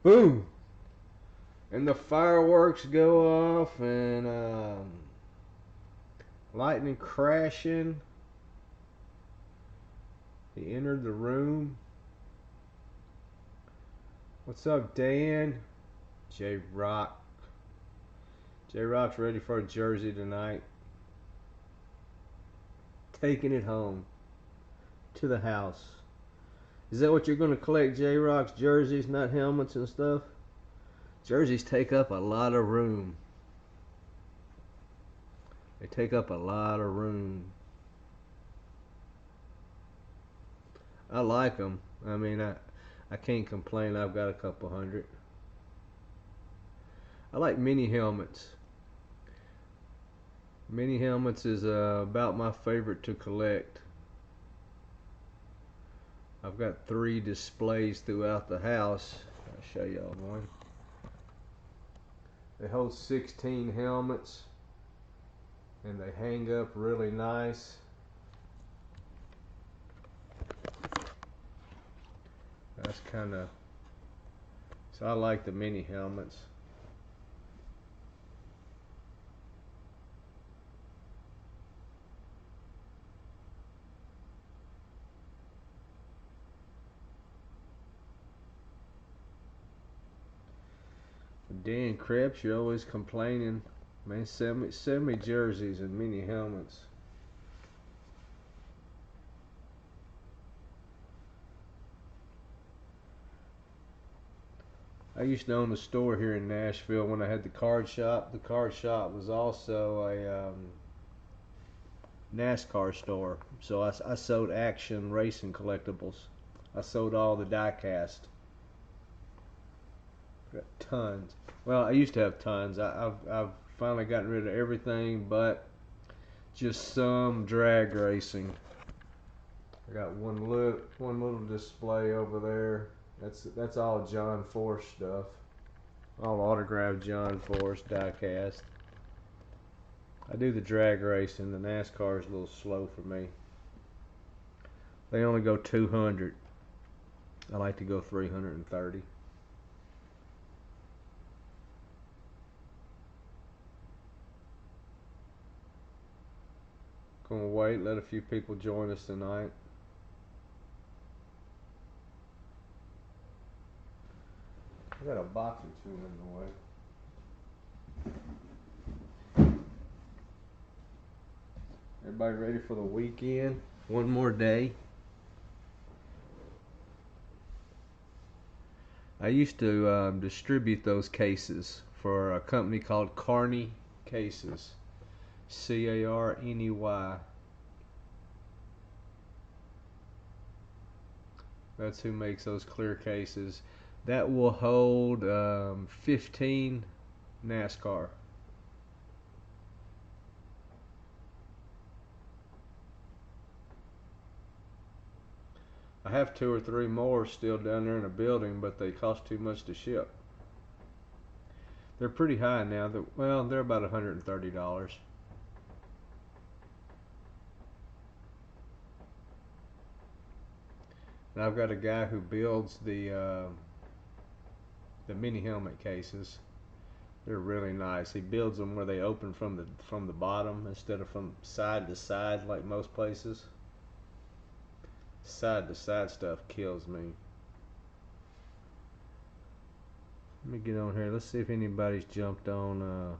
boom, and the fireworks go off, and lightning crashing. He entered the room. What's up, Dan? J Rock. J Rock's ready for a jersey tonight. Taking it home to the house. Is that what you're going to collect, J Rock's jerseys, not helmets and stuff? Jerseys take up a lot of room. They take up a lot of room. I like them. I mean, I can't complain. I've got a couple hundred. I like mini helmets. Mini helmets is about my favorite to collect. I've got 3 displays throughout the house. I'll show y'all one. They hold 16 helmets, and they hang up really nice. That's kind of, so I like the mini helmets. Dan Krebs, you're always complaining. Man, send me jerseys and mini helmets. I used to own a store here in Nashville when I had the card shop. The card shop was also a NASCAR store. So I sold action racing collectibles. I sold all the die cast. Got tons. Well, I used to have tons. I've finally gotten rid of everything but just some drag racing. I got one little display over there. That's all John Force stuff. All autographed John Force diecast. I do the drag racing. The NASCAR is a little slow for me. They only go 200. I like to go 330. Gonna wait, let a few people join us tonight. I got a box or two in the way. Everybody ready for the weekend? One more day. I used to distribute those cases for a company called Carney Cases. Carney. That's who makes those clear cases. That will hold 15 NASCAR. I have 2 or 3 more still down there in the building, but they cost too much to ship. They're pretty high now. Well, they're about $130. And I've got a guy who builds the mini helmet cases. They're really nice. He builds them where they open from the bottom instead of from side to side like most places. Side to side stuff kills me. Let me get on here. Let's see if anybody's jumped on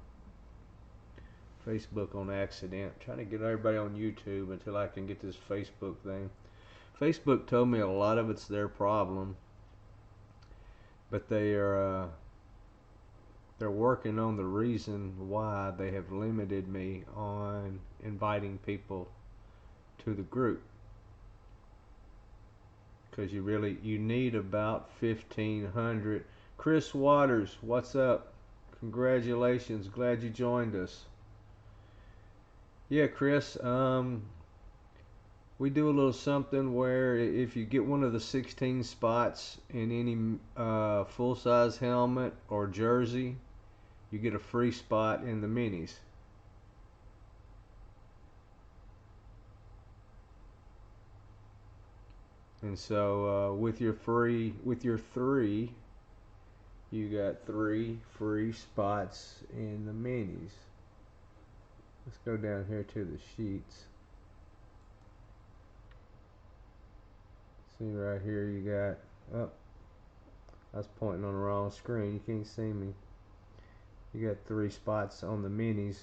Facebook on accident. I'm trying to get everybody on YouTube until I can get this Facebook thing. Facebook told me a lot of it's their problem, but they're working on the reason why they have limited me on inviting people to the group. Because you need about 1,500. Chris Waters, what's up? Congratulations, glad you joined us. Yeah, Chris, we do a little something where if you get one of the 16 spots in any full-size helmet or jersey, you get a free spot in the minis. And so with your 3, you got 3 free spots in the minis. Let's go down here to the sheets. See right here you got, oh, I was pointing on the wrong screen, you can't see me. You got 3 spots on the minis,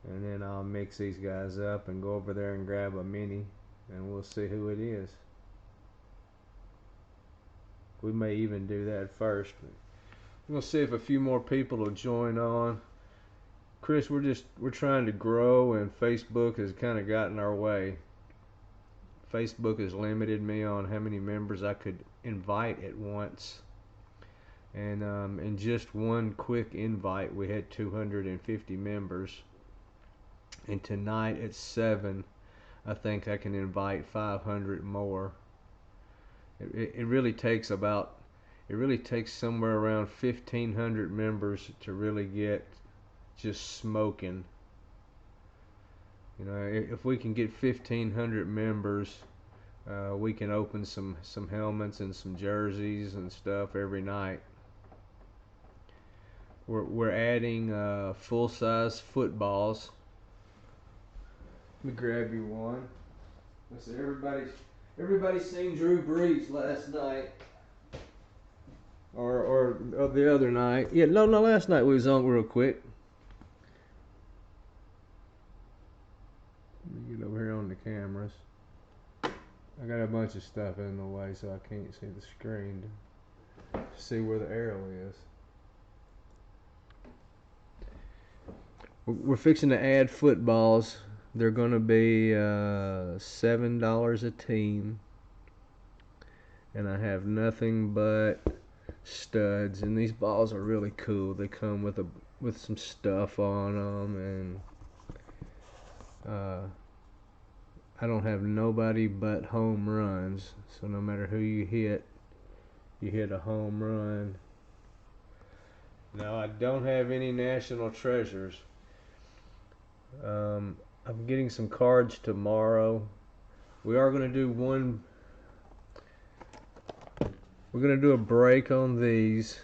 and then I'll mix these guys up and go over there and grab a mini, and we'll see who it is. We may even do that first. We'll see if a few more people will join on. Chris, we're trying to grow, and Facebook has kind of gotten our way. Facebook has limited me on how many members I could invite at once. And in just one quick invite, we had 250 members. And tonight at 7, I think I can invite 500 more. It really takes somewhere around 1,500 members to really get just smoking. You know, if we can get 1,500 members, we can open some helmets and some jerseys and stuff every night. We're adding full-size footballs. Let me grab you one. Let's see, everybody seen Drew Brees last night, or the other night. Yeah, no, last night we was on real quick. Let me get over here on the cameras. I got a bunch of stuff in the way, so I can't see the screen to see where the arrow is. We're fixing to add footballs. They're going to be $7 a team, and I have nothing but studs. And these balls are really cool. They come with some stuff on them, and I don't have nobody but home runs. So no matter who you hit a home run. Now I don't have any national treasures. I'm getting some cards tomorrow. We are going to do one. We're going to do a break on these.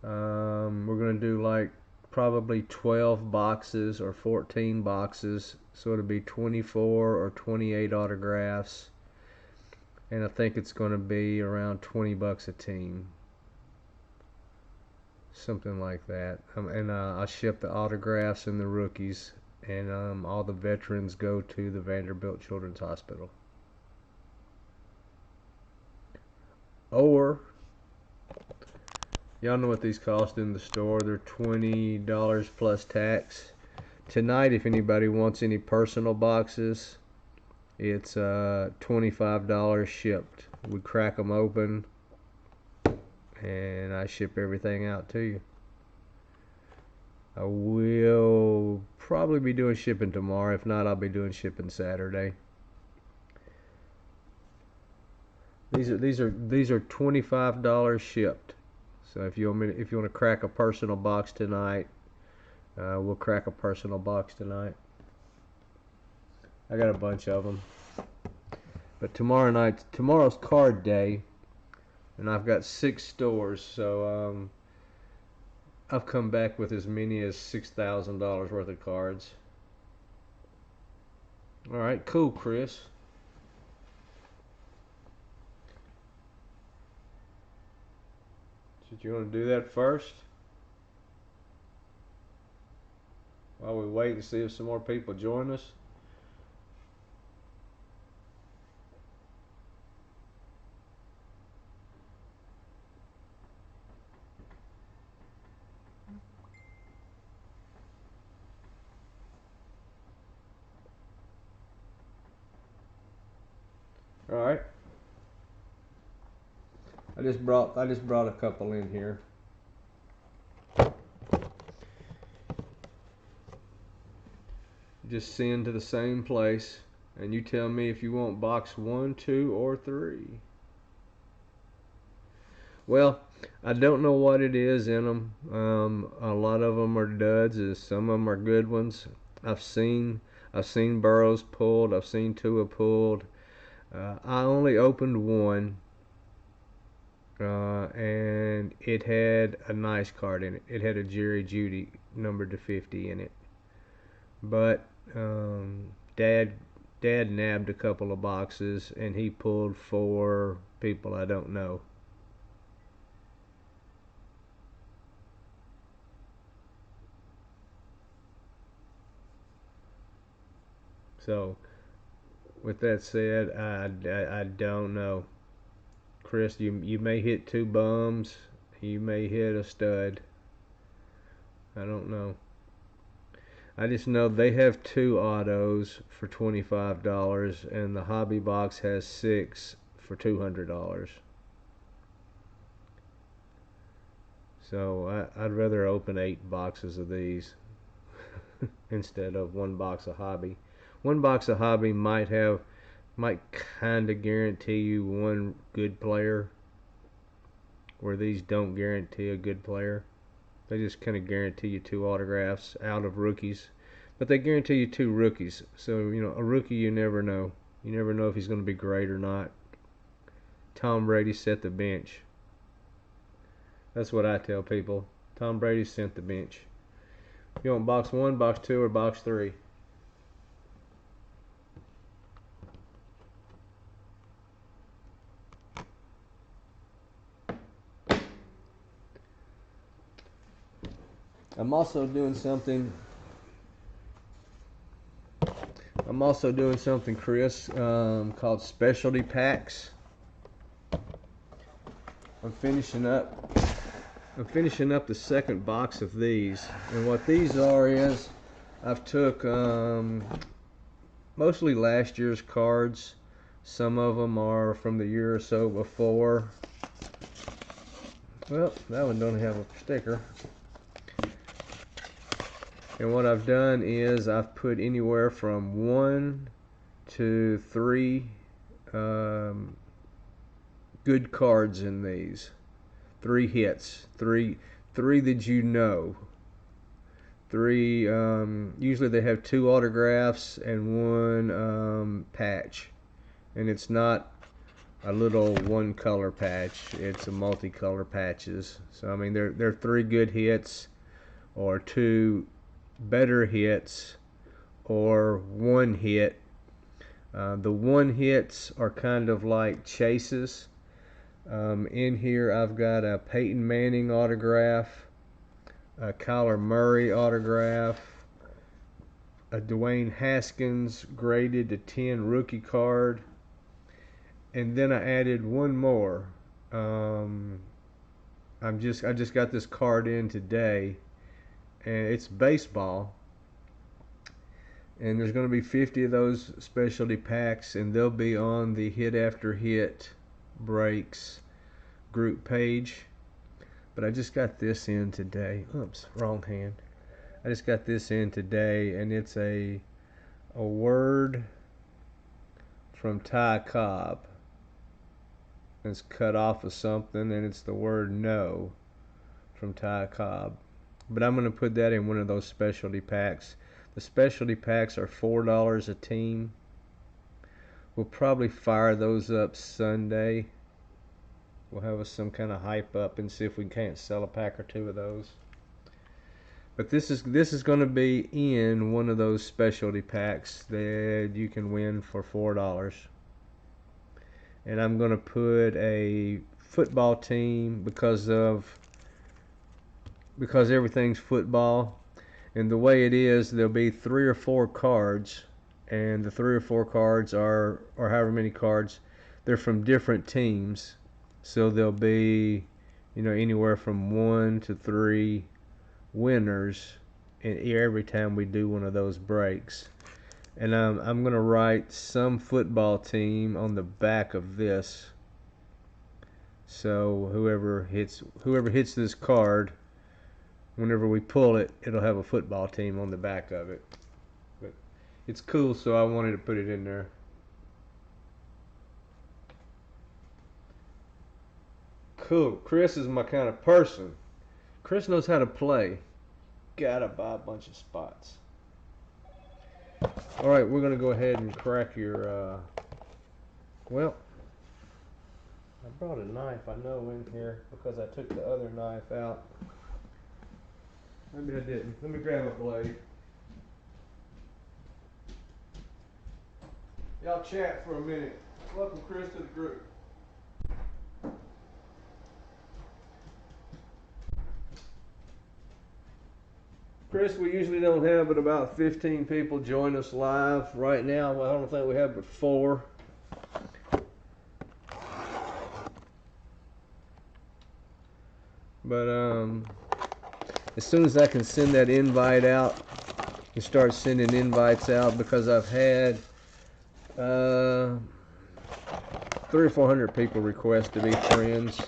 We're going to do like probably 12 boxes or 14 boxes. So it'll be 24 or 28 autographs. And I think it's going to be around $20 a team. Something like that. And I'll ship the autographs and the rookies. And all the veterans go to the Vanderbilt Children's Hospital. Or, y'all know what these cost in the store. They're $20 plus tax. Tonight, if anybody wants any personal boxes, it's $25 shipped. We crack them open, and I ship everything out to you. I will probably be doing shipping tomorrow. If not, I'll be doing shipping Saturday. These are $25 shipped. So if you want to crack a personal box tonight, we'll crack a personal box tonight. I got a bunch of them. But tomorrow's card day, and I've got 6 stores, so I've come back with as many as $6,000 worth of cards. All right, cool, Chris. Did you want to do that first? While we wait and see if some more people join us. All right. I just brought a couple in here. Just send to the same place, and you tell me if you want box 1, 2, or 3. Well, I don't know what it is in them. A lot of them are duds, and some of them are good ones. I've seen Burrows pulled. I've seen Tua pulled. I only opened one. and it had a nice card in it. It had a Jerry Judy numbered to 50 in it. But Dad nabbed a couple of boxes, and he pulled for people I don't know. So, with that said, I don't know. Chris, you may hit two bums. You may hit a stud. I don't know. I just know they have two autos for $25, and the hobby box has 6 for $200. So I'd rather open 8 boxes of these instead of one box of hobby. One box of hobby might kind of guarantee you one good player, where these don't guarantee a good player. They just kind of guarantee you 2 autographs out of rookies, but they guarantee you 2 rookies. So a rookie, you never know. You never know if he's going to be great or not. Tom Brady set the bench. That's what I tell people. Tom Brady sent the bench. You want box 1, box 2, or box 3? I'm also doing something, Chris, called specialty packs. I'm finishing up the second box of these, and what these are is I've took mostly last year's cards. Some of them are from the year or so before. Well, that one don't have a sticker. And what I've done is I've put anywhere from 1 to 3 good cards in these. 3 hits, three that you know. 3 usually they have 2 autographs and 1 patch, and it's not a little one color patch, it's a multicolor patches. So I mean they're 3 good hits, or 2 better hits, or 1 hit. The 1 hits are kind of like chases. In here I've got a Peyton Manning autograph, a Kyler Murray autograph, a Dwayne Haskins graded to 10 rookie card, and then I added 1 more. I just got this card in today, and it's baseball, and there's going to be 50 of those specialty packs, and they'll be on the Hit After Hit breaks group page. But I just got this in today. Oops, wrong hand. I just got this in today, and it's a word from Ty Cobb. It's cut off of something, and it's the word no from Ty Cobb. But I'm going to put that in one of those specialty packs. The specialty packs are $4 a team. We'll probably fire those up Sunday. We'll have some kind of hype up and see if we can't sell a pack or 2 of those. But this is going to be in one of those specialty packs that you can win for $4. And I'm going to put a football team because everything's football, and the way it is, there'll be 3 or 4 cards, and the 3 or 4 cards or however many cards, they're from different teams, so there'll be anywhere from 1 to 3 winners every time we do one of those breaks. And I'm gonna write some football team on the back of this, so whoever hits this card, whenever we pull it, it'll have a football team on the back of it. But it's cool, so I wanted to put it in there. Cool. Chris is my kind of person. Chris knows how to play. Gotta buy a bunch of spots. All right, we're gonna go ahead and crack your. Well, I brought a knife, I know, in here because I took the other knife out. Maybe I didn't. Let me grab a blade. Y'all chat for a minute. Welcome, Chris, to the group. Chris, we usually don't have but about 15 people join us live. Right now, I don't think we have but 4. But as soon as I can send that invite out and start sending invites out, because I've had 300 or 400 people request to be friends.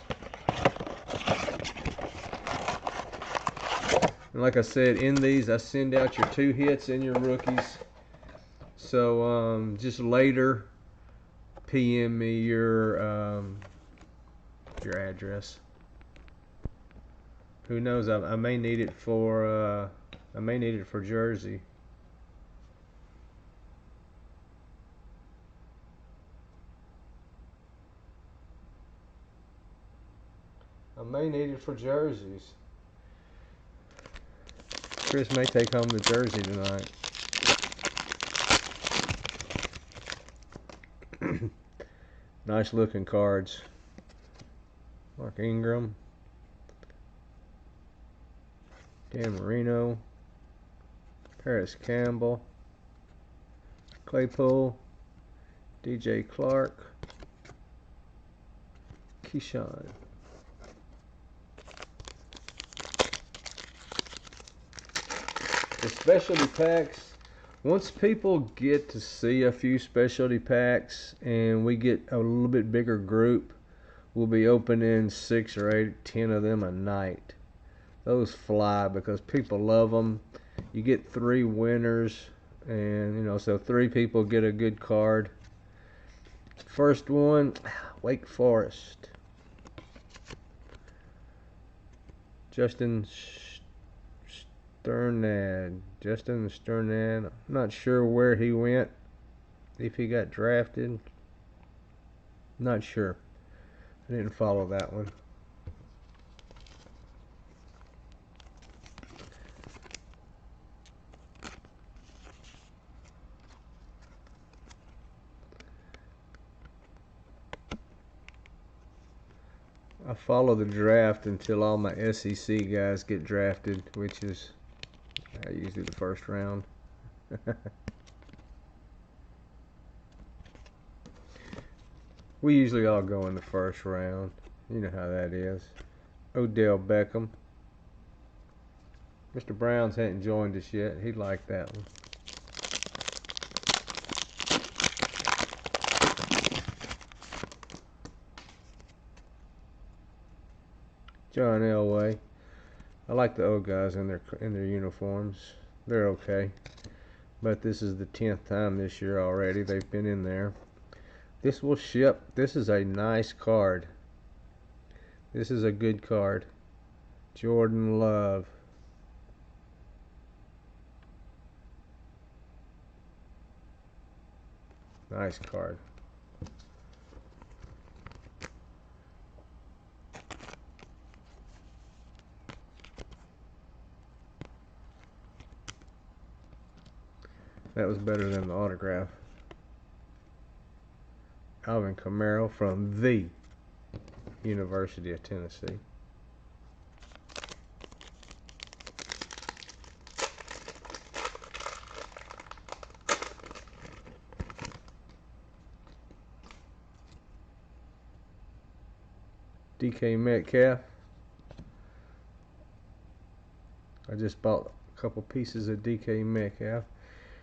And like I said, in these I send out your 2 hits and your rookies. So just later PM me your address. Who knows? I may need it for Jersey. I may need it for jerseys. Chris may take home the jersey tonight. Nice looking cards. Mark Ingram, Dan Marino, Paris Campbell, Claypool, DJ Clark, Keyshawn. The specialty packs, once people get to see a few specialty packs and we get a little bit bigger group, we'll be opening 6 or 8, 10 of them a night. Those fly because people love them. You get 3 winners, and so 3 people get a good card. First one, Wake Forest. Justin Sternad. I'm not sure where he went. If he got drafted. Not sure. I didn't follow that one. I follow the draft until all my SEC guys get drafted, which is usually the first round. We usually all go in the first round. You know how that is. Odell Beckham. Mr. Browns hadn't joined us yet. He'd like that one. John Elway. I like the old guys in their uniforms. They're okay. But this is the 10th time this year already they've been in there. This will ship. This is a nice card. This is a good card. Jordan Love. Nice card. That was better than the autograph. Alvin Kamara from the University of Tennessee. DK Metcalf. I just bought a couple pieces of DK Metcalf.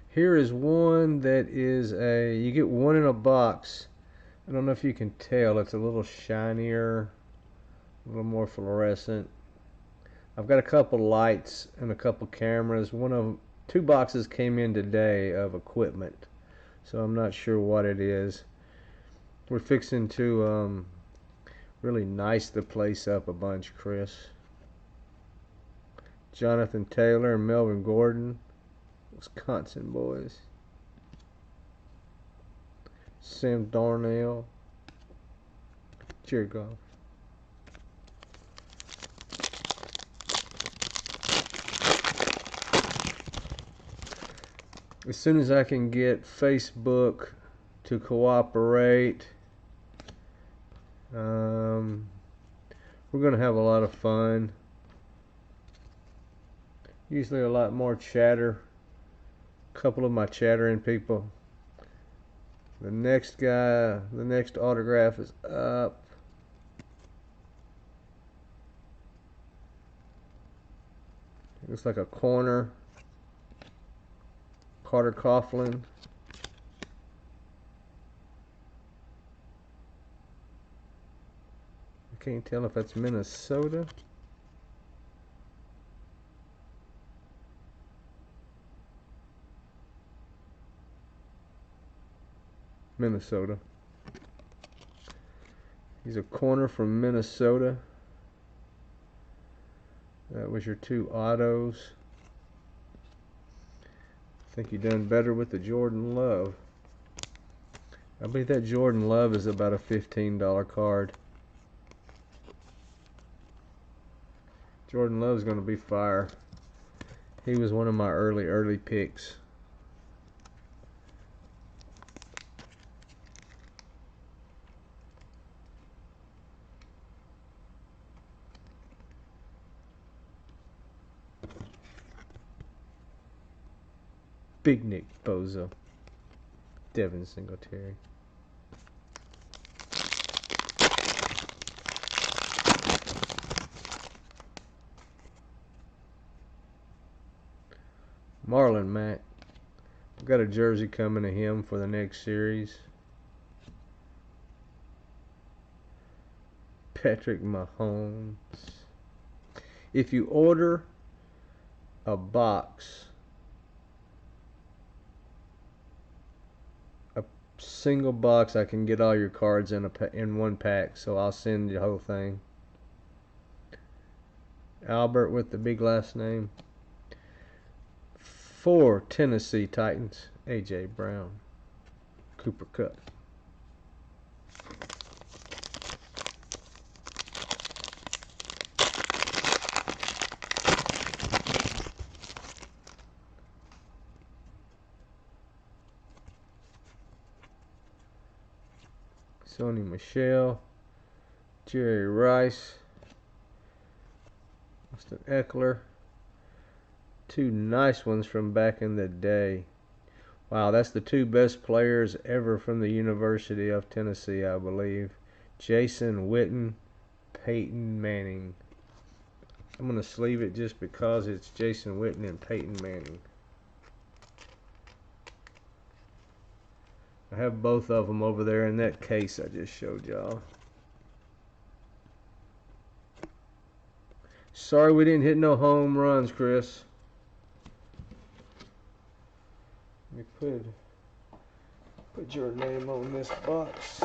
Here is one that is you get one in a box. I don't know if you can tell, it's a little shinier, a little more fluorescent. I've got a couple lights and a couple cameras. 2 boxes came in today of equipment, so I'm not sure what it is. We're fixing to really nice the place up a bunch, Chris. Jonathan Taylor and Melvin Gordon. Wisconsin boys. Sam Darnell. Jerry Goff. As soon as I can get Facebook to cooperate, we're going to have a lot of fun. Usually a lot more chatter. A couple of my chattering people. The next guy, the next autograph is up. It looks like a corner. Carter Coughlin. I can't tell if that's Minnesota. Minnesota. He's a corner from Minnesota. That was your two autos. I think you done better with the Jordan Love. I believe that Jordan Love is about a $15 card. Jordan Love's going to be fire. He was one of my early picks. Big Nick Boza. Devin Singletary. Marlon Mack. I've got a jersey coming to him for the next series. Patrick Mahomes. If you order a box, a single box, I can get all your cards in one pack, so I'll send you the whole thing. Albert with the big last name. For Tennessee Titans, A.J. Brown. Cooper Kupp. Sony Michel. Jerry Rice. Austin Eckler. Two nice ones from back in the day. Wow, that's the two best players ever from the University of Tennessee, I believe. Jason Witten, Peyton Manning. I'm going to sleeve it just because it's Jason Witten and Peyton Manning. I have both of them over there in that case I just showed y'all. Sorry we didn't hit no home runs, Chris. Let me put your name on this box.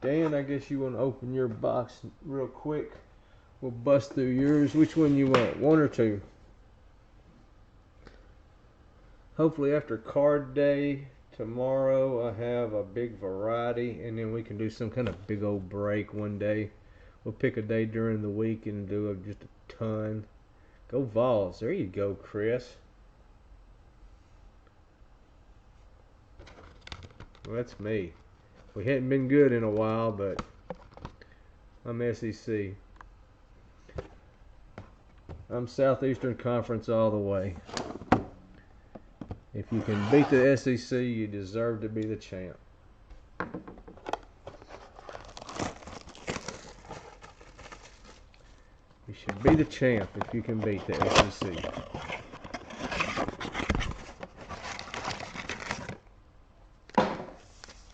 Dan, I guess you want to open your box real quick. We'll bust through yours. Which one you want? One or two? Hopefully after card day tomorrow I have a big variety, and then we can do some kind of big old break one day. We'll pick a day during the week and do just a ton. Go Vols. There you go, Chris. Well, that's me. We hadn't been good in a while, but I'm SEC. I'm Southeastern Conference all the way. If you can beat the SEC, you deserve to be the champ. You should be the champ if you can beat the SEC.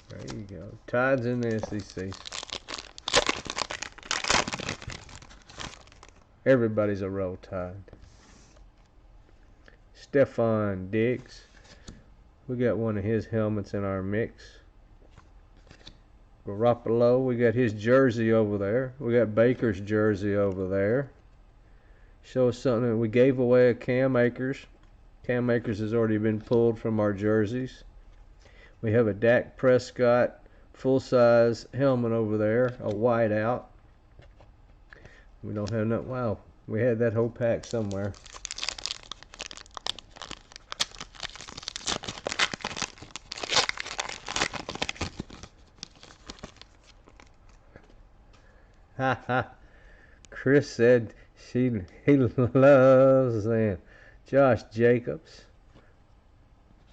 There you go. Tide's in the SEC. Everybody's a Roll Tide. Stephon Diggs. We got one of his helmets in our mix. Garoppolo, we got his jersey over there. We got Baker's jersey over there. Shows something that we gave away a Cam Akers. Cam Akers has already been pulled from our jerseys. We have a Dak Prescott full-size helmet over there, a whiteout. We don't have no. Wow, we had that whole pack somewhere. Ha ha. Chris said he loves them. Josh Jacobs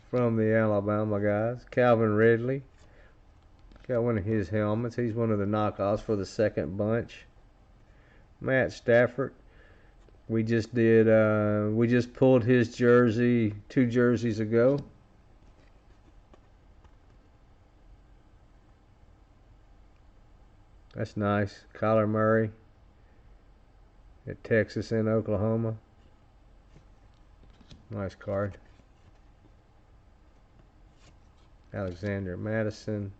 from the Alabama guys. Calvin Ridley. Got one of his helmets. He's one of the knockoffs for the second bunch. Matt Stafford. We just pulled his jersey 2 jerseys ago. That's nice. Kyler Murray at Texas and Oklahoma. Nice card. Alexander Madison.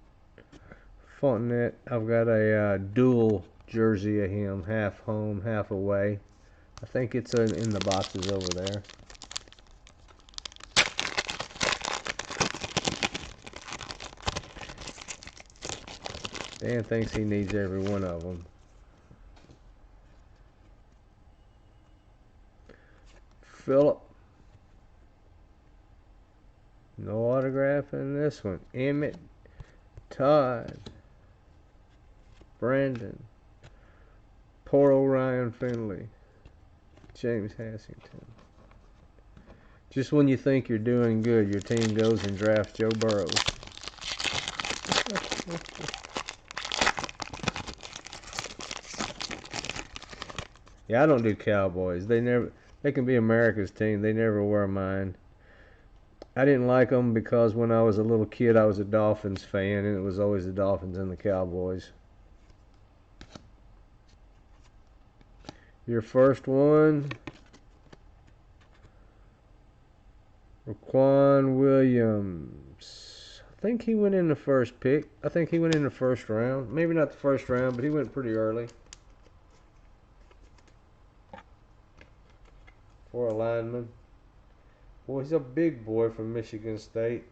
Fontenette. I've got a dual jersey of him, half home, half away. I think it's in the boxes over there. Dan thinks he needs every one of them. Phillip. No autograph in this one. Emmett. Todd. Brandon. Poor old Ryan Finley. James Hassington. Just when you think you're doing good, your team goes and drafts Joe Burrow. Yeah, I don't do Cowboys. They can be America's team. They never were mine. I didn't like them because when I was a little kid, I was a Dolphins fan, and it was always the Dolphins and the Cowboys. Your first one, Raquan Williams. I think he went in the first pick. I think he went in the first round. Maybe not the first round, but he went pretty early. For a lineman. Boy, he's a big boy from Michigan State.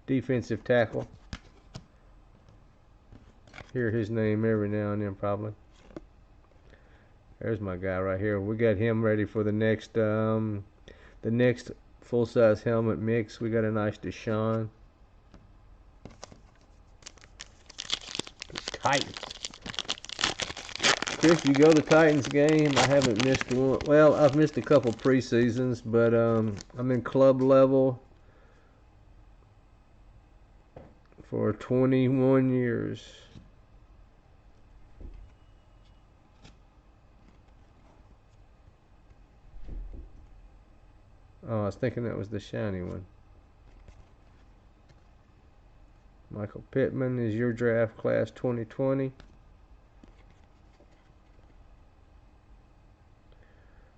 Defensive tackle. Hear his name every now and then, probably. There's my guy right here. We got him ready for the next full-size helmet mix. We got a nice Deshaun. Titans. Chris, you go to the Titans game? I haven't missed one. Well, I've missed a couple preseasons, but I'm in club level for 21 years. Oh, I was thinking that was the shiny one. Michael Pittman is your draft class 2020.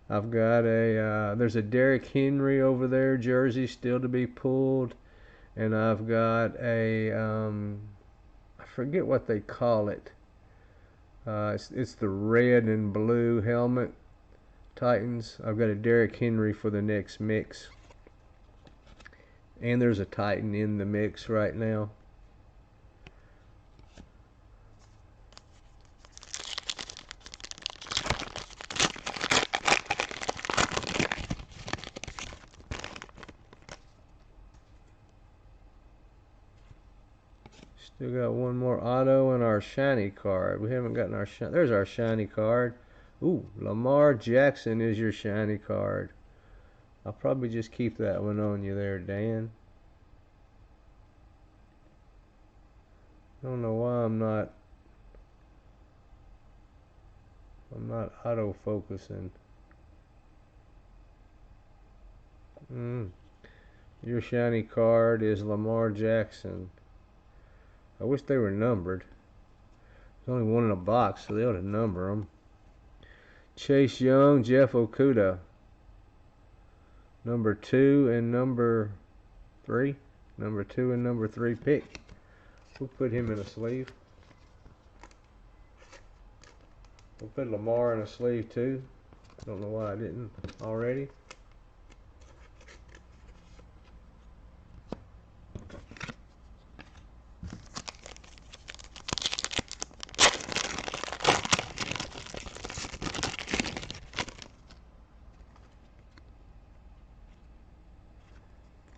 I've got there's a Derrick Henry over there, jersey still to be pulled. And I've got a, I forget what they call it. It's the red and blue helmet. Titans. I've got a Derrick Henry for the next mix. And there's a Titan in the mix right now. Still got one more auto and our shiny card. We haven't gotten our shiny. There's our shiny card. Ooh, Lamar Jackson is your shiny card. I'll probably just keep that one on you there, Dan. I don't know why I'm not auto focusing. Your shiny card is Lamar Jackson. I wish they were numbered. There's only one in a box, so they ought to number them. Chase Young, Jeff Okuda. Number 2 and number 3. Number 2 and number 3 pick. We'll put him in a sleeve. We'll put Lamar in a sleeve too. I don't know why I didn't already.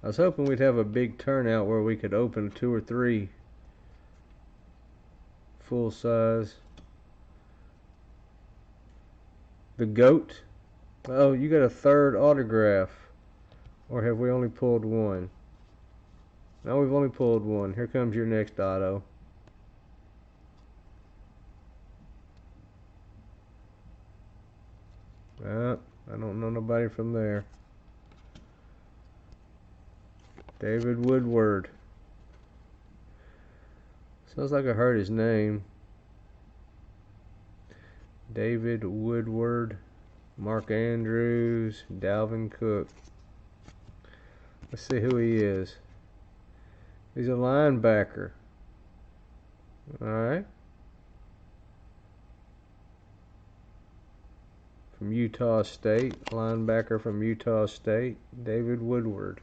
I was hoping we'd have a big turnout where we could open 2 or 3 full size. The GOAT. Oh, you got a 3rd autograph. Or have we only pulled 1? No, we've only pulled 1. Here comes your next auto. I don't know nobody from there. David Woodward. Sounds like I heard his name. David Woodward, Mark Andrews, Dalvin Cook. Let's see who he is. He's a linebacker. Alright. From Utah State. Linebacker from Utah State. David Woodward.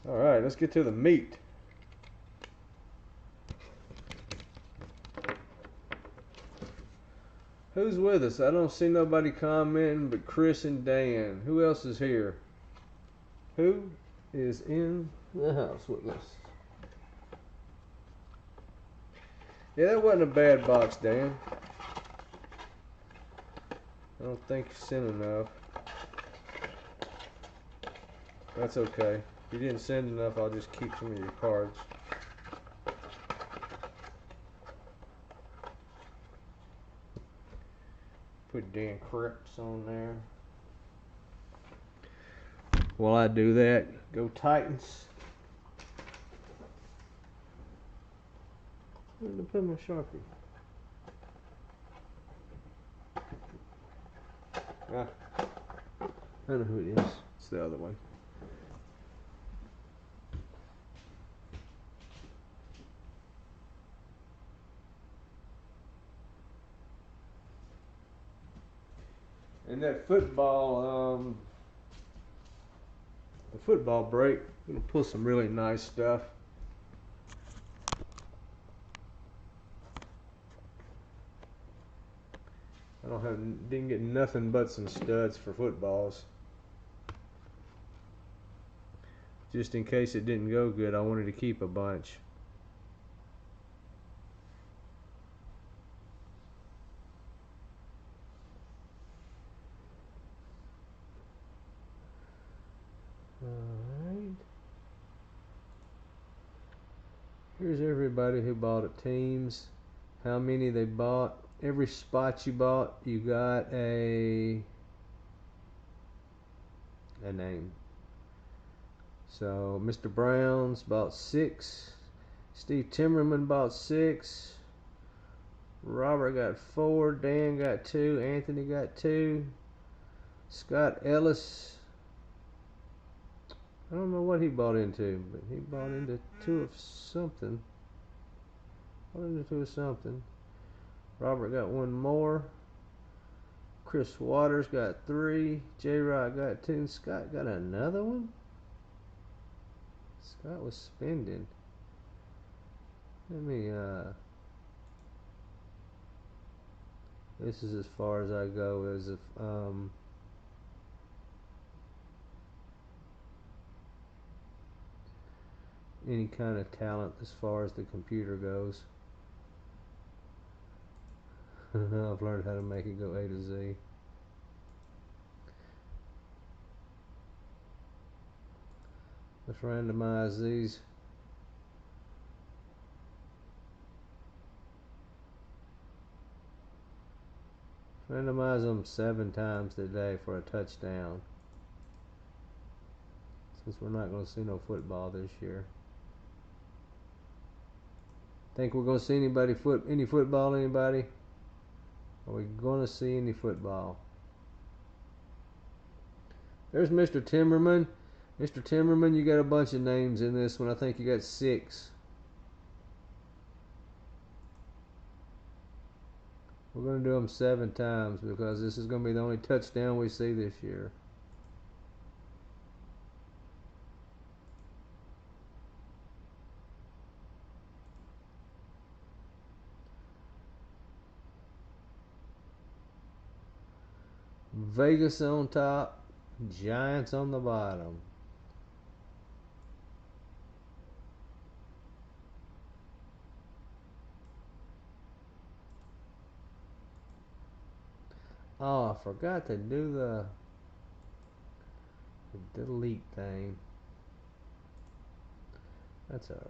Alright, let's get to the meat. Who's with us? I don't see nobody commenting but Chris and Dan. Who else is here? Who is in the house with us? Yeah, that wasn't a bad box, Dan. I don't think you sent enough. That's okay. If you didn't send enough, I'll just keep some of your cards. Put Dan Cripps on there. While I do that, go Titans. Where did I put my Sharpie? I know who it is. It's the other one. And that football, the football break, I'm gonna pull some really nice stuff. Didn't get nothing but some studs for footballs. Just in case it didn't go good, I wanted to keep a bunch. Alright. Here's everybody who bought at teams. How many they bought. Every spot you bought, you got a name. So Mr. Brown's bought 6. Steve Timmerman bought 6. Robert got 4. Dan got 2. Anthony got 2. Scott Ellis, I don't know what he bought into, but he bought into 2 of something. Robert got 1 more. Chris Waters got 3. J-Rod got 2. And Scott got another one? Scott was spending. Let me, this is as far as I go as if, any kind of talent as far as the computer goes. I've learned how to make it go A to Z. Let's randomize these. Randomize them 7 times today for a touchdown. since we're not going to see no football this year. Think we're going to see any football? Anybody? Are we going to see any football? There's Mr. Timmerman. Mr. Timmerman, you got a bunch of names in this one. I think you got 6. We're going to do them 7 times because this is going to be the only touchdown we see this year. Vegas on top, Giants on the bottom. Oh, I forgot to do the delete thing. That's alright.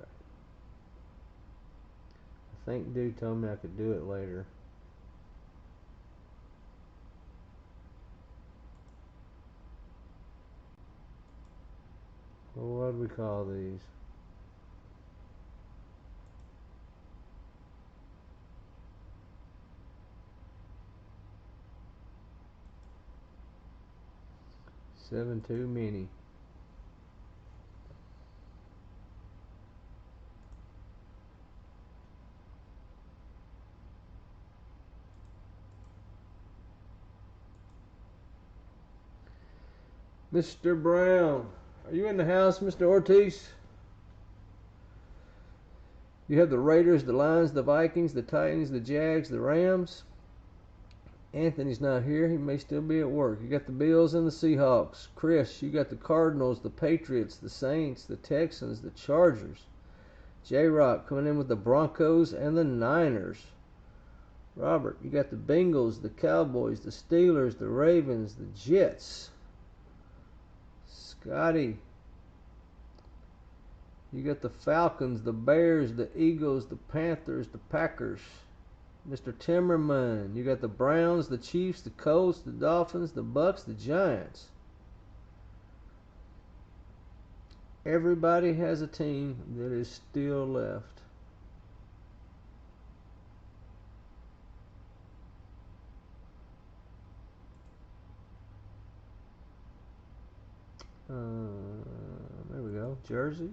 I think dude told me I could do it later. Well, what do we call these? Seven too many. Mr. Brown, are you in the house, Mr. Ortiz? You have the Raiders, the Lions, the Vikings, the Titans, the Jags, the Rams. Anthony's not here. He may still be at work. You got the Bills and the Seahawks. Chris, you got the Cardinals, the Patriots, the Saints, the Texans, the Chargers. J-Rock coming in with the Broncos and the Niners. Robert, you got the Bengals, the Cowboys, the Steelers, the Ravens, the Jets. Scotty, you got the Falcons, the Bears, the Eagles, the Panthers, the Packers. Mr. Timmerman, you got the Browns, the Chiefs, the Colts, the Dolphins, the Bucks, the Giants. Everybody has a team that is still left. There we go. Jerseys.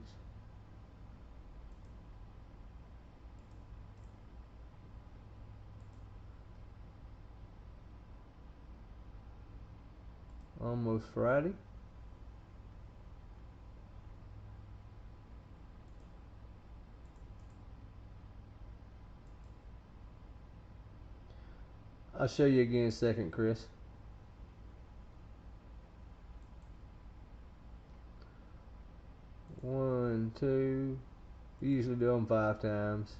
Almost Friday. I'll show you again in a second, Chris. One, two. We usually do them 5 times.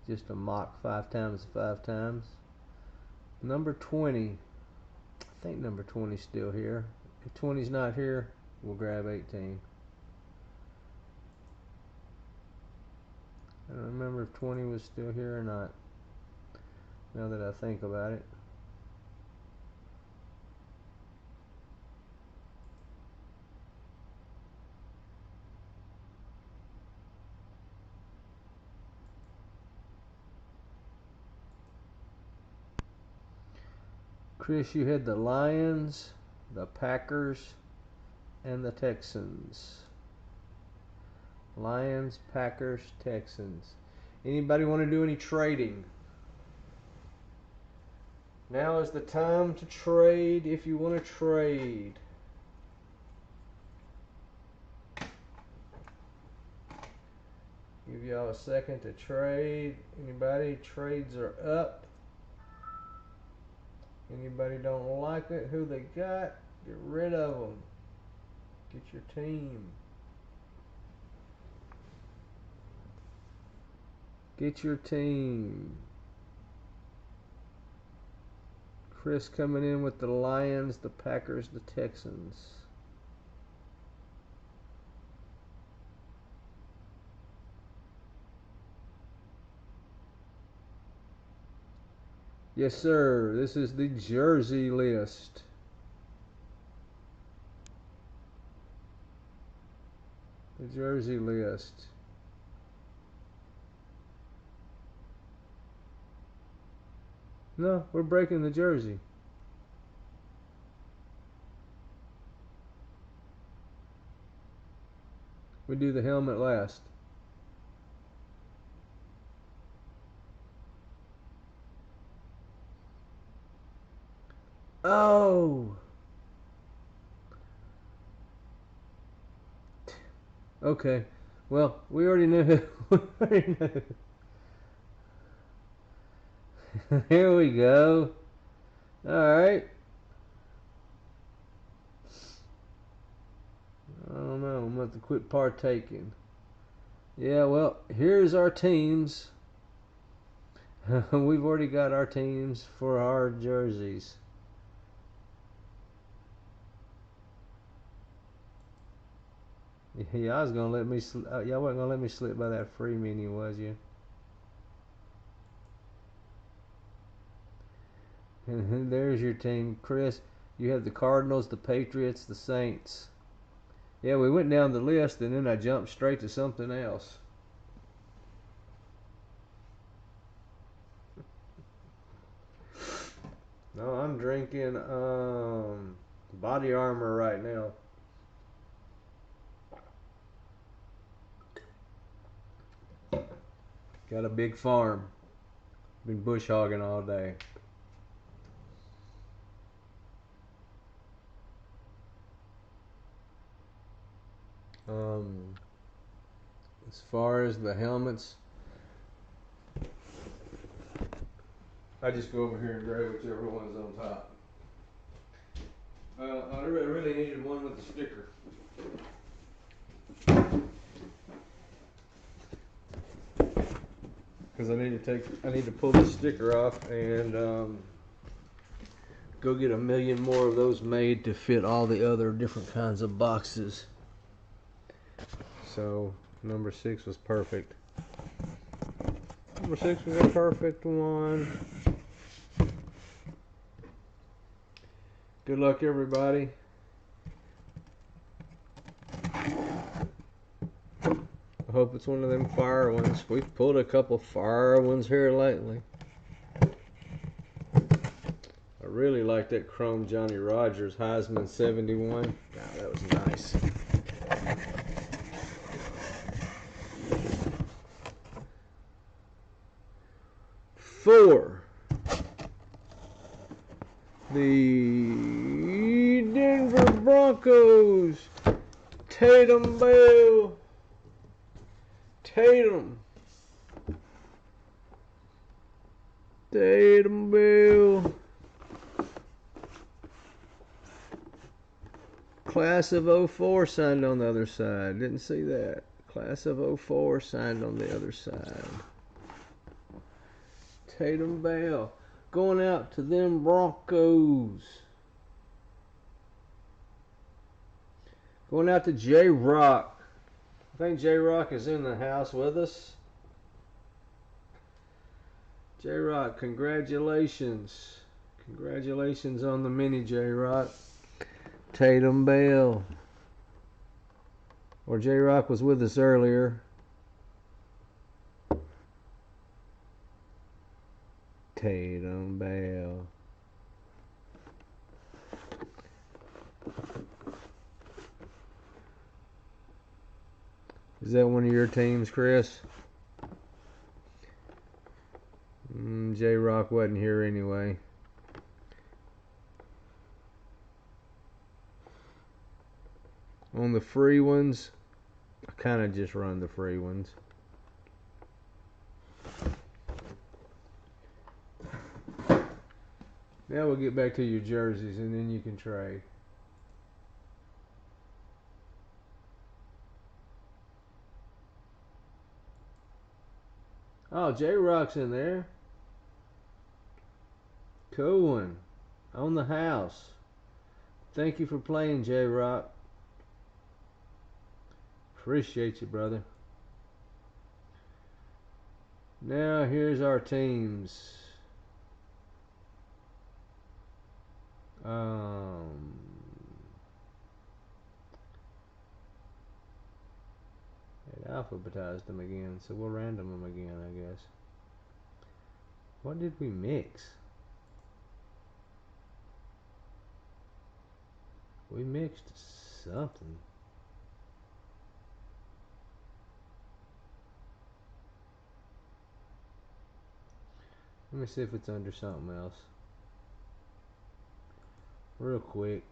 Just a mock 5 times 5 times. Number 20. I think number 20's still here. If 20's not here, we'll grab 18. I don't remember if 20 was still here or not, now that I think about it. Chris, you had the Lions, the Packers, and the Texans. Lions, Packers, Texans. Anybody want to do any trading? Now is the time to trade if you want to trade. Give y'all a second to trade. Anybody? Trades are up. Anybody don't like it? Who they got? Get rid of them. Get your team. Get your team. Chris coming in with the Lions, the Packers, the Texans. Yes, sir. This is the jersey list. Jersey list. No, we're breaking the jersey. We do the helmet last. Oh! Okay. Well, we already knew. We already knew. Here we go. Alright. I don't know. I'm going to have to quit partaking. Yeah, well, here's our teams. We've already got our teams for our jerseys. Y'all was gonna let me. Y'all wasn't gonna let me slip by that free mini, was you? And there's your team, Chris. You have the Cardinals, the Patriots, the Saints. Yeah, we went down the list, and then I jumped straight to something else. No, I'm drinking Body Armor right now. Got a big farm. Been bush hogging all day. As far as the helmets, I just go over here and grab whichever one's on top. I really needed one with the sticker. Because I need to pull the sticker off and go get a million more of those made to fit all the other different kinds of boxes. So number 6 was perfect. Number 6 was a perfect one. Good luck, everybody. I hope it's one of them fire ones. We've pulled a couple fire ones here lately. I really like that chrome Johnny Rogers Heisman 71. God, that was nice. For the Denver Broncos, Tatum Bell. Tatum Bell. Class of 04 signed on the other side. Didn't see that. Class of 04 signed on the other side. Tatum Bell. Going out to them Broncos. Going out to J-Rock. I think J-Rock is in the house with us. J-Rock, congratulations. Congratulations on the mini, J-Rock. Tatum Bell. Or J-Rock was with us earlier. Tatum Bell. Is that one of your teams, Chris? J-Rock wasn't here anyway. On the free ones, I kind of just run the free ones. Now we'll get back to your jerseys and then you can trade. Oh, J-Rock's in there. Cool one. On the house. Thank you for playing, J-Rock. Appreciate you, brother. Now here's our teams. alphabetized them again, so we'll random them again, I guess. What did we mix? We mixed something. Let me see if it's under something else. Real quick.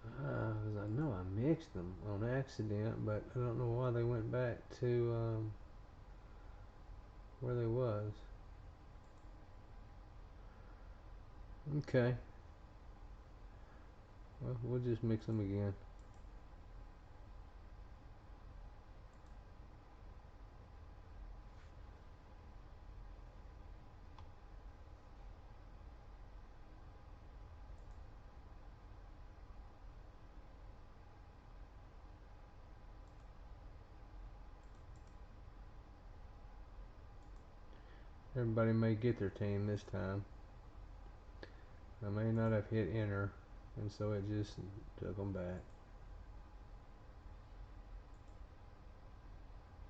Because I know I mixed them on accident, but I don't know why they went back to where they was. Okay. Well, we'll just mix them again. Everybody may get their team this time. I may not have hit enter, and so it just took them back.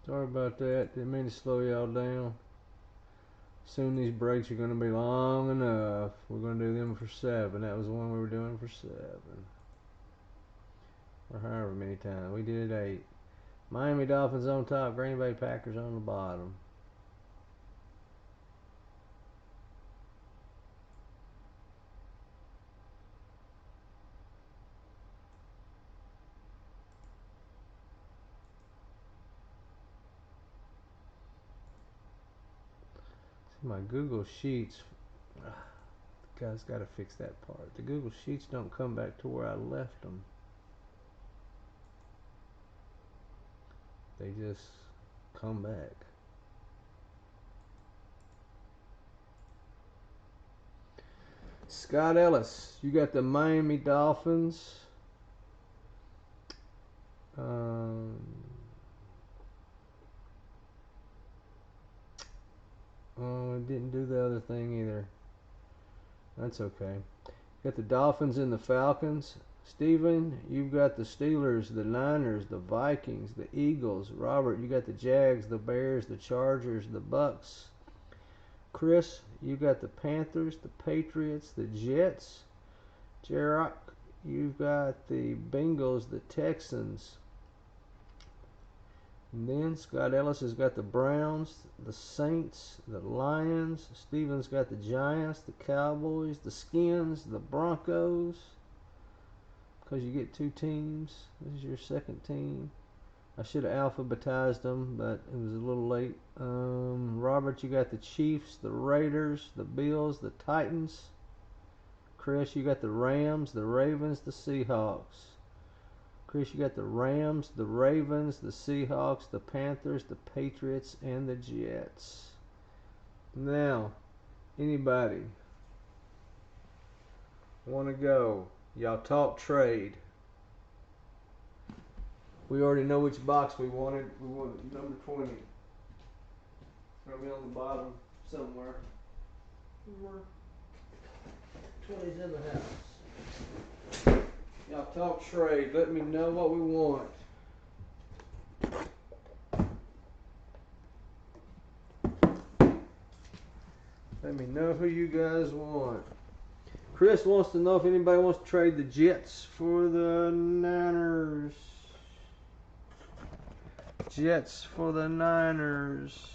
Sorry about that. Didn't mean to slow y'all down. Soon these breaks are going to be long enough. We're going to do them for 7. That was the one we were doing for 7. Or however many times. We did 8. Miami Dolphins on top. Green Bay Packers on the bottom. See, my Google Sheets. Guys, got to fix that part. The Google Sheets don't come back to where I left them. They just come back. Scott Ellis, you got the Miami Dolphins. Oh, I didn't do the other thing either. That's okay. Got the Dolphins and the Falcons. Steven, you've got the Steelers, the Niners, the Vikings, the Eagles. Robert, you got the Jags, the Bears, the Chargers, the Bucks. Chris, you got the Panthers, the Patriots, the Jets. Jarrock, you've got the Bengals, the Texans. And then Scott Ellis has got the Browns, the Saints, the Lions. Steven's got the Giants, the Cowboys, the Skins, the Broncos. Because you get 2 teams. This is your second team. I should have alphabetized them, but it was a little late. Robert, you got the Chiefs, the Raiders, the Bills, the Titans. Chris, you got the Rams, the Ravens, the Seahawks. Chris, you got the Rams, the Ravens, the Seahawks, the Panthers, the Patriots, and the Jets. Now, anybody want to go? Y'all talk trade. We already know which box we wanted. We wanted number 20. It's going to be on the bottom somewhere. 20's in the house. Y'all talk trade. Let me know what we want. Let me know who you guys want. Chris wants to know if anybody wants to trade the Jets for the Niners. Jets for the Niners.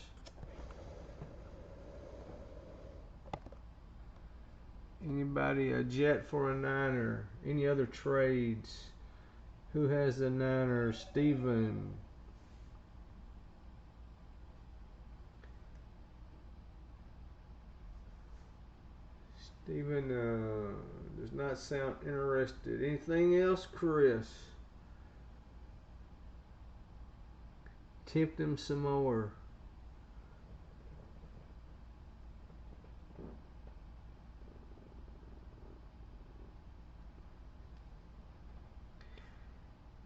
Anybody a Jet for a Niner? Any other trades? Who has the Niners? Steven. Steven does not sound interested. Anything else, Chris? Tempt him some more.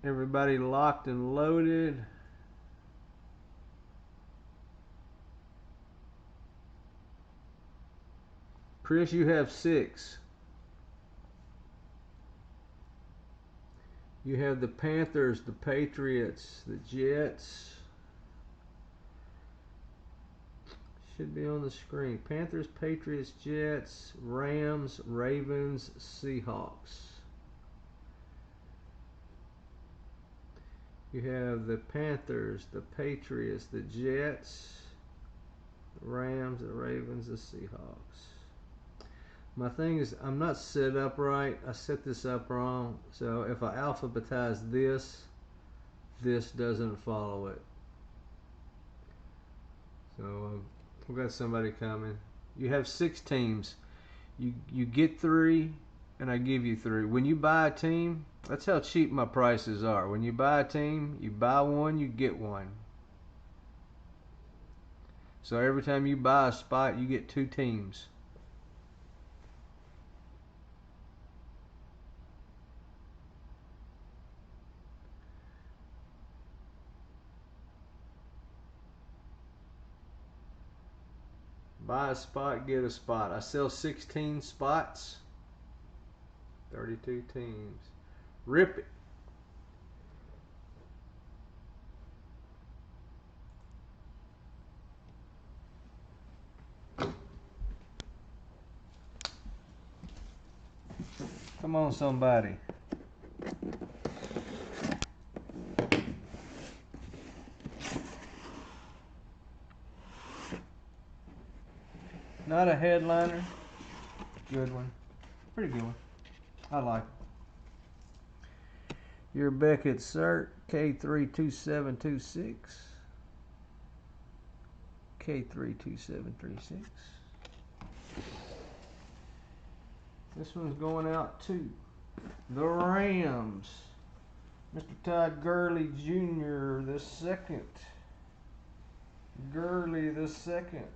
Everybody locked and loaded. Chris, you have 6. You have the Panthers, the Patriots, the Jets. Should be on the screen. Panthers, Patriots, Jets, Rams, Ravens, Seahawks. You have the Panthers, the Patriots, the Jets, the Rams, the Ravens, the Seahawks. My thing is, I'm not set up right. I set this up wrong. So if I alphabetize this, this doesn't follow it. So we've got somebody coming. You have 6 teams. You get 3, and I give you 3. When you buy a team, that's how cheap my prices are. When you buy a team, you buy one, you get one. So every time you buy a spot, you get 2 teams. Buy a spot, get a spot. I sell 16 spots, 32 teams. Rip it. Come on, somebody. Not a headliner. Good one. Pretty good one. I like it. Your Beckett Cert, K32726. K32736. This one's going out to the Rams. Mr. Todd Gurley Jr. the second. Gurley the second.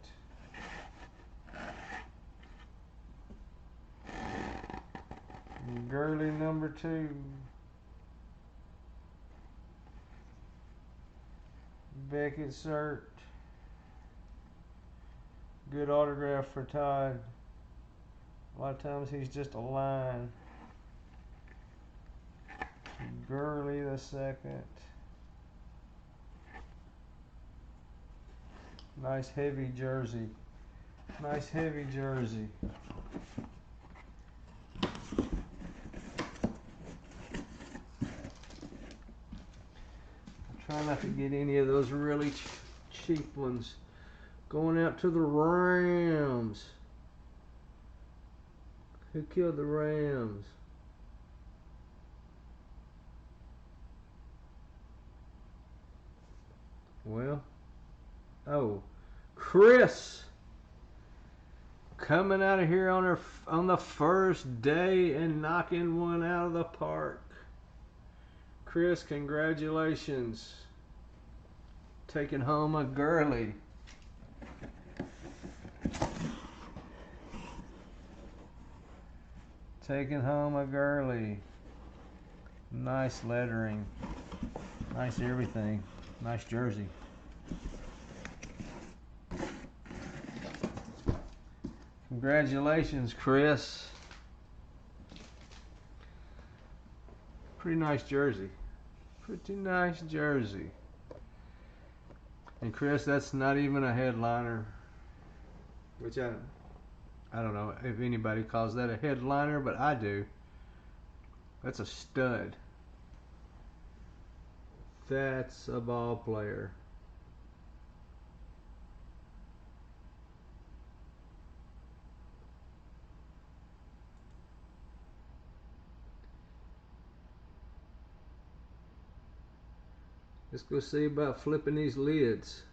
Gurley number 2. Beckett Cert. Good autograph for Todd. A lot of times he's just a line. Gurley the second. Nice heavy jersey. Nice heavy jersey. Try not to get any of those really cheap ones. Going out to the Rams. Who killed the Rams? Well, oh, Chris coming out of here on the first day and knocking one out of the park. Chris, congratulations. Taking home a Gurley. Taking home a Gurley. Nice lettering. Nice everything. Nice jersey. Congratulations, Chris. Pretty nice jersey. Pretty nice jersey. And Chris, that's not even a headliner, which I don't know if anybody calls that a headliner, but I do. That's a stud. That's a ball player. Let's go see about flipping these lids.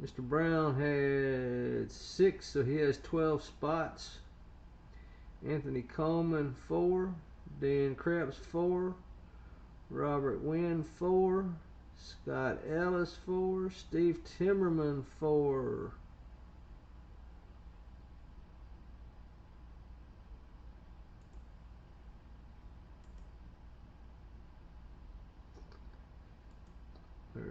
Mr. Brown had 6, so he has 12 spots. Anthony Coleman 4, Dan Krebs 4, Robert Wynn 4, Scott Ellis 4. Steve Timmerman 4. Yeah.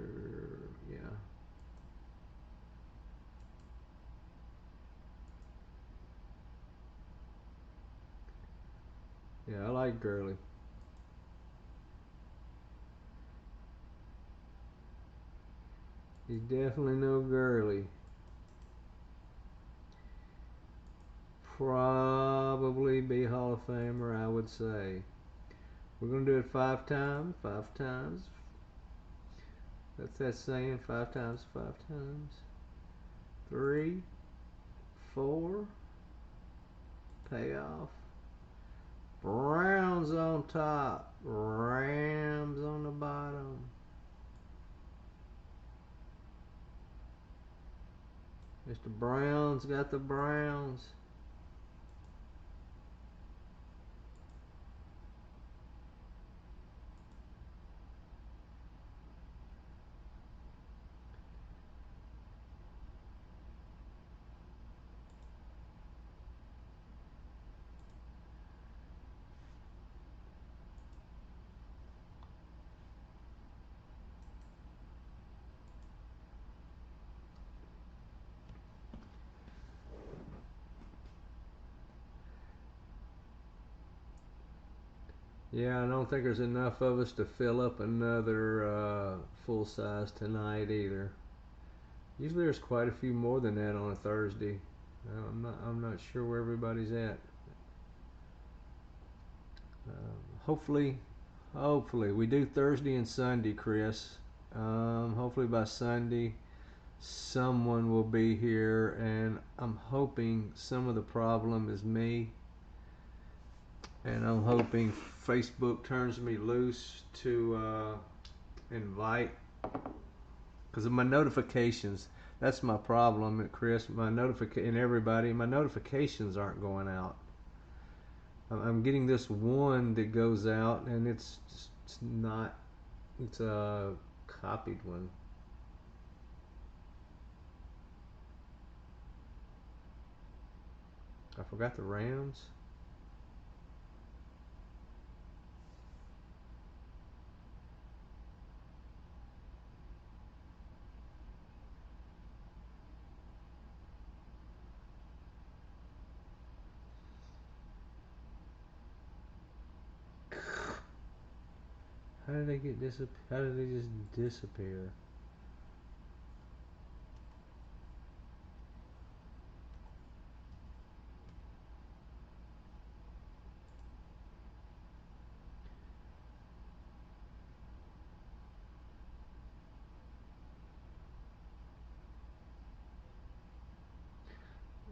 Yeah, I like Gurley. He's definitely no Gurley. Probably be Hall of Famer, I would say. We're going to do it 5 times. 5 times. That's that saying. 5 times, 5 times. 3, 4. Payoff. Browns on top. Rams on the bottom. Mr. Brown's got the Browns. Yeah, I don't think there's enough of us to fill up another full size tonight either. Usually there's quite a few more than that on a Thursday. I'm not sure where everybody's at. Hopefully we do Thursday and Sunday, Chris. Hopefully by Sunday someone will be here, and I'm hoping some of the problem is me, and I'm hoping Facebook turns me loose to invite, because of my notifications. That's my problem, Chris. My notifications aren't going out. I'm getting this one that goes out, and it's not. It's a copied one. I forgot the Rams. How did they get How did they just disappear?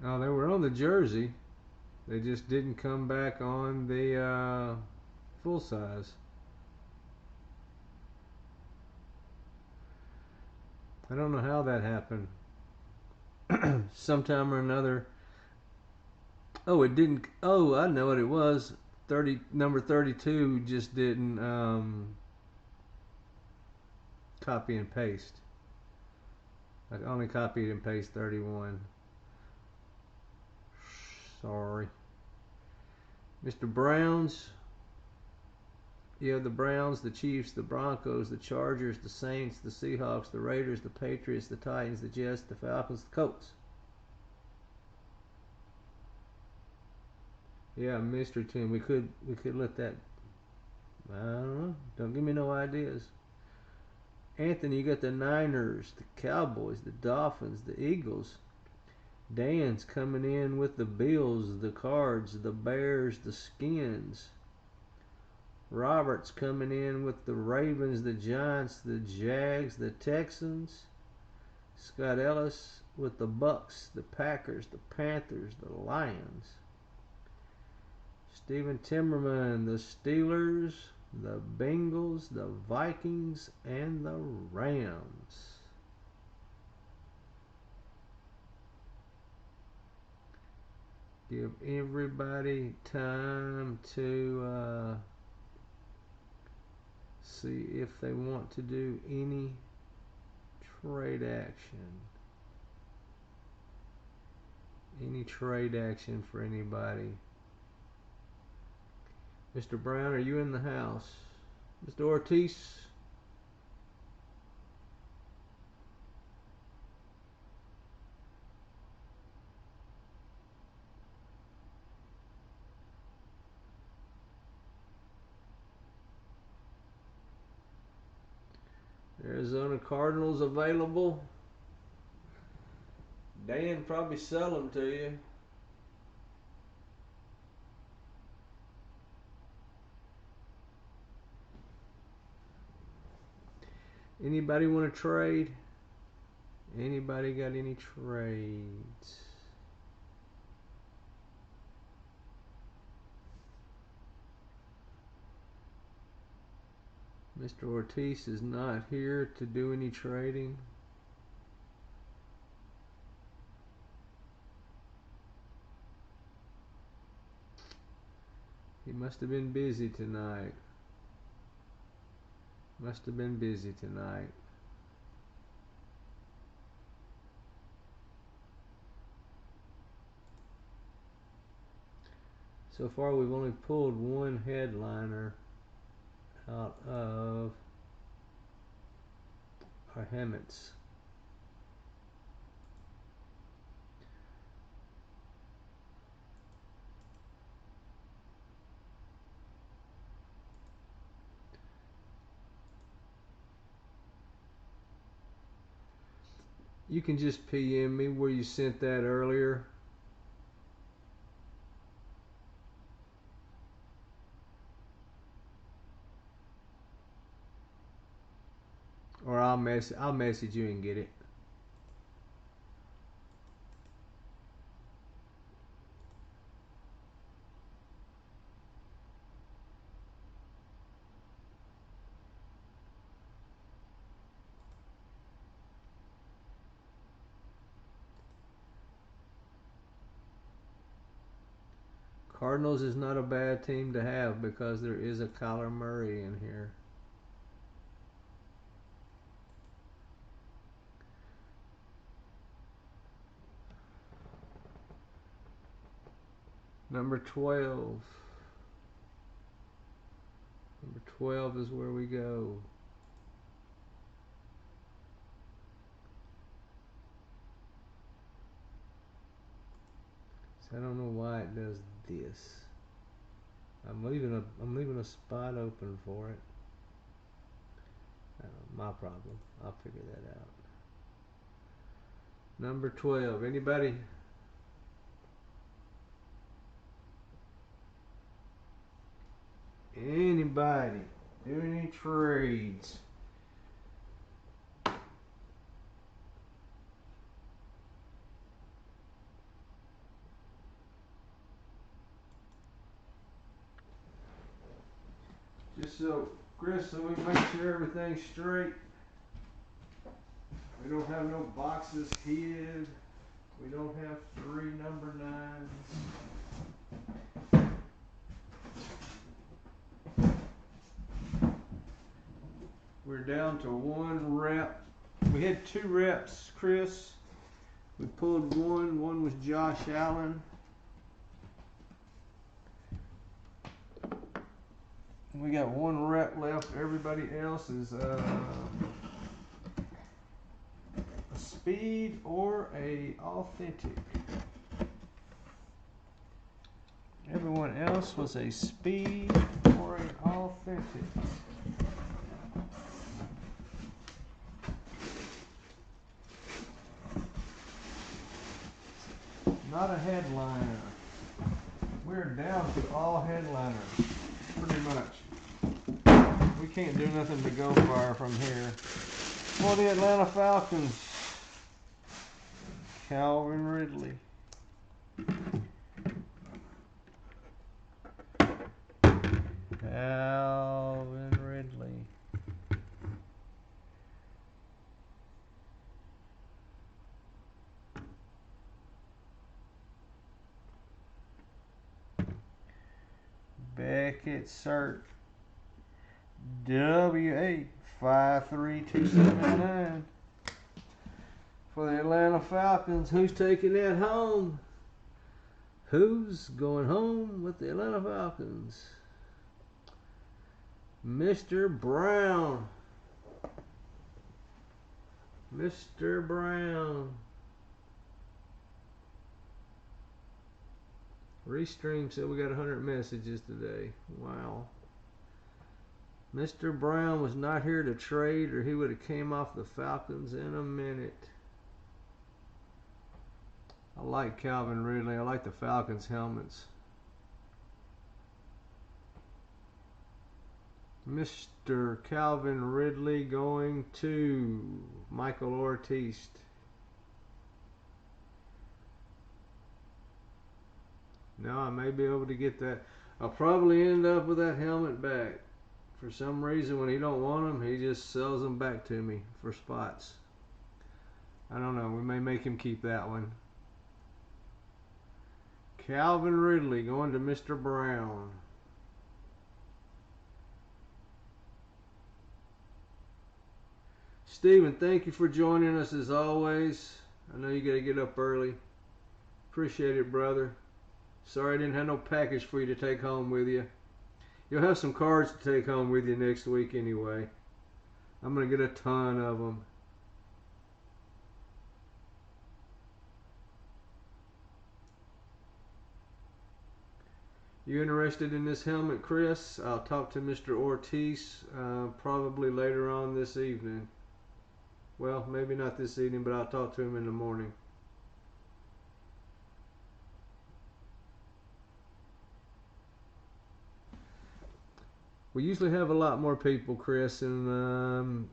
Oh, they were on the jersey. They just didn't come back on the full size. I don't know how that happened. Sometime or another. Oh, it didn't. Oh, I know what it was. Number 32 just didn't copy and paste. I only copied and pasted 31. Sorry. Mr. Browns. You have the Browns, the Chiefs, the Broncos, the Chargers, the Saints, the Seahawks, the Raiders, the Patriots, the Titans, the Jets, the Falcons, the Colts. Yeah, mystery team. We could let that. I don't know. Don't give me no ideas. Anthony, you got the Niners, the Cowboys, the Dolphins, the Eagles. Dan's coming in with the Bills, the Cards, the Bears, the Skins. Robert's coming in with the Ravens, the Giants, the Jags, the Texans. Scott Ellis with the Bucks, the Packers, the Panthers, the Lions. Stephen Timmerman, the Steelers, the Bengals, the Vikings, and the Rams. Give everybody time to See if they want to do any trade action. Any trade action for anybody. Mr. Brown, are you in the house? Mr. Ortiz? Arizona Cardinals available. Dan probably sell them to you. Anybody want to trade? Anybody got any trades? Mr. Ortiz is not here to do any trading. He must have been busy tonight. Must have been busy tonight. So far we've only pulled one headliner out of our hammocks. You can just PM me where you sent that earlier. Or I'll message you and get it. Cardinals is not a bad team to have because there is a Kyler Murray in here. Number 12. Number 12 is where we go. So I don't know why it does this. I'm leaving a spot open for it. My problem. I'll figure that out. Number 12. Anybody? Anybody do any trades? Just so, Chris, so we make sure everything's straight. We don't have no boxes hid. We don't have 3 number 9s. We're down to 1 rep. We had 2 reps, Chris. We pulled 1. 1 was Josh Allen. We got 1 rep left. Everybody else is a speed or a authentic. Everyone else was a speed or an authentic. Not a headliner. We're down to all headliners, pretty much. We can't do nothing to go far from here. For the Atlanta Falcons, Calvin Ridley. Calvin Ridley. Beckett Surt. WA53279 for the Atlanta Falcons. Who's taking that home? Who's going home with the Atlanta Falcons? Mr. Brown. Mr. Brown. Restream said we got 100 messages today. Wow. Mr. Brown was not here to trade, or he would have came off the Falcons in a minute. I like Calvin Ridley. I like the Falcons helmets. Mr. Calvin Ridley going to Michael Ortiz. Now I may be able to get that. I'll probably end up with that helmet back. For some reason, when he don't want them, he just sells them back to me for spots. I don't know. We may make him keep that one. Calvin Ridley going to Mr. Brown. Steven, thank you for joining us as always. I know you got to get up early. Appreciate it, brother. Sorry I didn't have no package for you to take home with you. You'll have some cards to take home with you next week anyway. I'm going to get a ton of them. You interested in this helmet, Chris? I'll talk to Mr. Ortiz probably later on this evening. Well, maybe not this evening, but I'll talk to him in the morning. We usually have a lot more people, Chris, and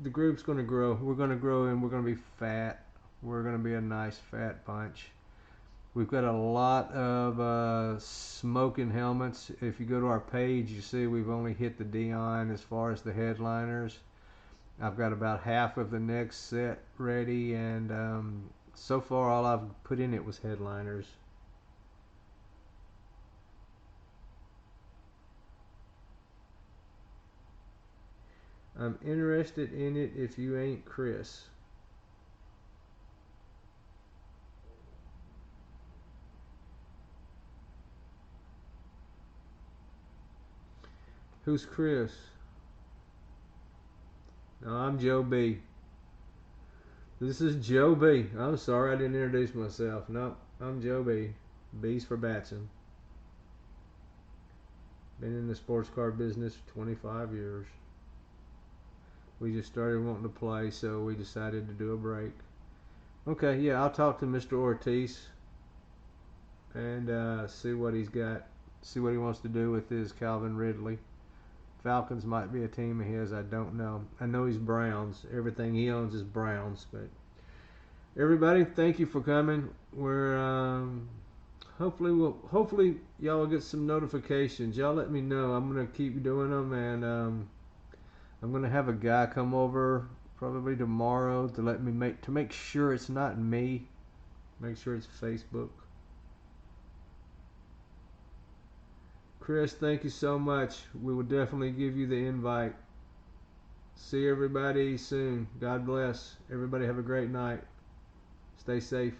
the group's going to grow. We're going to grow, and we're going to be fat. We're going to be a nice fat bunch. We've got a lot of smoking helmets. If you go to our page, you see we've only hit the Dion as far as the headliners. I've got about half of the next set ready, and so far all I've put in it was headliners. I'm interested in it if you ain't Chris. Who's Chris? No, I'm Joe B. This is Joe B. I'm sorry I didn't introduce myself. Nope, I'm Joe B. B's for Batson. Been in the sports car business for 25 years. We just started wanting to play, so we decided to do a break. Okay, yeah, I'll talk to Mr. Ortiz and see what he's got. See what he wants to do with his Calvin Ridley. Falcons might be a team of his. I don't know. I know he's Browns. Everything he owns is Browns. But everybody, thank you for coming. We're hopefully y'all will get some notifications. Y'all let me know. I'm gonna keep doing them, and I'm gonna have a guy come over probably tomorrow to let me make sure it's not me. Make sure it's Facebook. Chris, thank you so much. We will definitely give you the invite. See everybody soon. God bless. Everybody have a great night. Stay safe.